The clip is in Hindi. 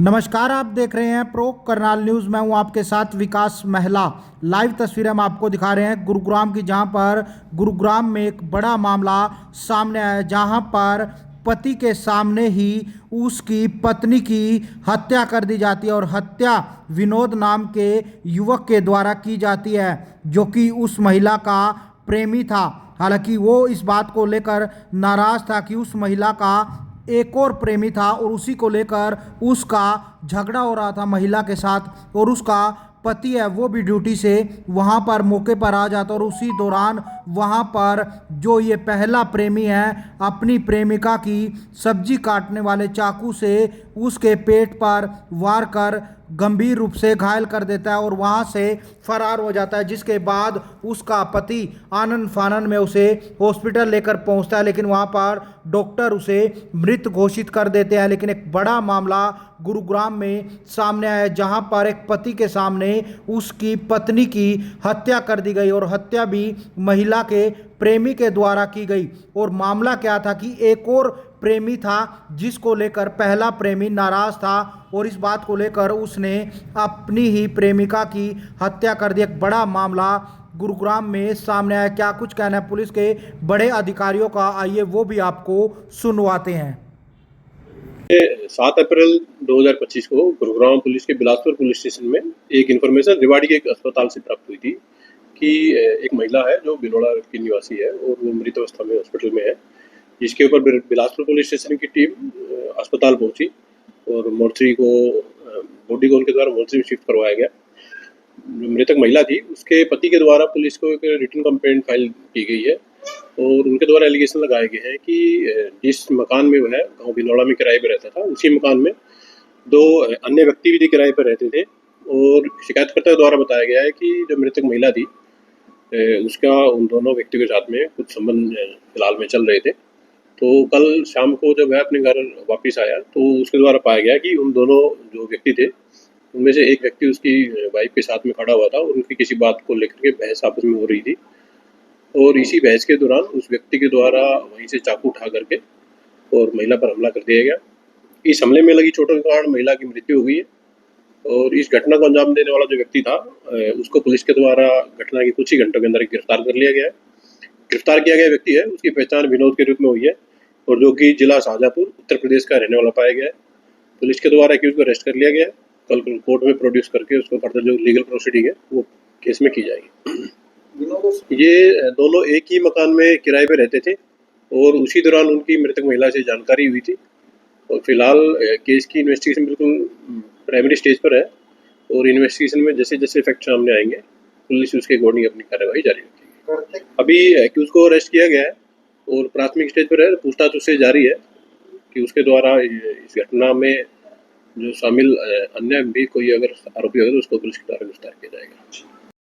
नमस्कार, आप देख रहे हैं प्रो करनाल न्यूज़। मैं हूं आपके साथ विकास महिला। लाइव तस्वीरें हम आपको दिखा रहे हैं गुरुग्राम की, जहां पर गुरुग्राम में एक बड़ा मामला सामने आया, जहां पर पति के सामने ही उसकी पत्नी की हत्या कर दी जाती है और हत्या विनोद नाम के युवक के द्वारा की जाती है, जो कि उस महिला का प्रेमी था। हालांकि वो इस बात को लेकर नाराज था कि उस महिला का एक और प्रेमी था और उसी को लेकर उसका झगड़ा हो रहा था महिला के साथ, और उसका पति है वो भी ड्यूटी से वहाँ पर मौके पर आ जाता, और उसी दौरान वहाँ पर जो ये पहला प्रेमी है अपनी प्रेमिका की सब्जी काटने वाले चाकू से उसके पेट पर वार कर गंभीर रूप से घायल कर देता है और वहाँ से फरार हो जाता है। जिसके बाद उसका पति आनन फानन में उसे हॉस्पिटल लेकर पहुँचता है, लेकिन वहाँ पर डॉक्टर उसे मृत घोषित कर देते हैं। लेकिन एक बड़ा मामला गुरुग्राम में सामने आया, जहां पर एक पति के सामने उसकी पत्नी की हत्या कर दी गई और हत्या भी महिला के प्रेमी के द्वारा की गई। और मामला क्या था कि एक और प्रेमी था जिसको लेकर पहला प्रेमी नाराज था और इस बात को लेकर उसने अपनी ही प्रेमिका की हत्या कर दी। एक बड़ा मामला गुरुग्राम में सामने आया। क्या कुछ कहना है पुलिस के बड़े अधिकारियों का, आइए वो भी आपको सुनवाते हैं। 7 अप्रैल 2025 को गुरुग्राम पुलिस के बिलासपुर पुलिस स्टेशन में एक इन्फॉर्मेशन रेवाड़ी के एक अस्पताल से प्राप्त हुई थी कि एक महिला है जो बिनोड़ा की निवासी है और वो मृत अवस्था में हॉस्पिटल में है। जिसके ऊपर बिलासपुर पुलिस स्टेशन की टीम अस्पताल पहुंची और मोर्चरी को बॉडी को उनके द्वारा मोर्चरी में शिफ्ट करवाया गया। जो मृतक महिला थी उसके पति के द्वारा पुलिस को एक रिटन कंप्लेंट फाइल की गई है और उनके द्वारा एलिगेशन लगाए गए हैं कि जिस मकान में वह गांव बिनौला में किराए पर रहता था, उसी मकान में 2 अन्य व्यक्ति भी किराए पर रहते थे। और शिकायतकर्ता द्वारा बताया गया है कि जो मृतक महिला थी उसका उन दोनों व्यक्तियों के साथ में कुछ संबंध फिलहाल में चल रहे थे। तो कल शाम को जब वह अपने घर वापस आया तो उसके द्वारा पाया गया कि उन दोनों जो व्यक्ति थे उनमें से एक व्यक्ति उसकी वाइफ के साथ में खड़ा हुआ था और उनकी किसी बात को लेकर के बहस आपस में हो रही थी। और इसी बहस के दौरान उस व्यक्ति के द्वारा वहीं से चाकू उठा करके और महिला पर हमला कर दिया गया। इस हमले में लगी चोटों के कारण महिला की मृत्यु हो गई है और इस घटना को अंजाम देने वाला जो व्यक्ति था उसको पुलिस के द्वारा घटना के कुछ ही घंटों के अंदर गिरफ्तार कर लिया गया है। गिरफ्तार किया गया व्यक्ति है, उसकी पहचान विनोद के रूप में हुई है और जो कि जिला शाहजहाँपुर उत्तर प्रदेश का रहने वाला पाया गया है। पुलिस के द्वारा एक्यूज को अरेस्ट कर लिया गया है। कल कोर्ट में प्रोड्यूस करके उसको फर्दर जो लीगल प्रोसीडिंग है वो केस में की जाएगी। ये दोनों एक ही मकान में किराए पे रहते थे और उसी दौरान उनकी मृतक महिला से जानकारी हुई थी और फिलहाल केस की इन्वेस्टिगेशन बिल्कुल प्राइमरी स्टेज पर है और इन्वेस्टिगेशन में जैसे जैसे फैक्ट सामने आएंगे पुलिस उसके अकॉर्डिंग अपनी कार्रवाई जारी रखेगी। अभी एक्यूज को अरेस्ट किया गया है और प्राथमिक स्टेज पर है, पूछताछ उससे जारी है कि उसके द्वारा इस घटना में जो शामिल अन्य भी कोई अगर आरोपी होगा तो उसको पुलिस के द्वारा गिरफ्तार किया जाएगा।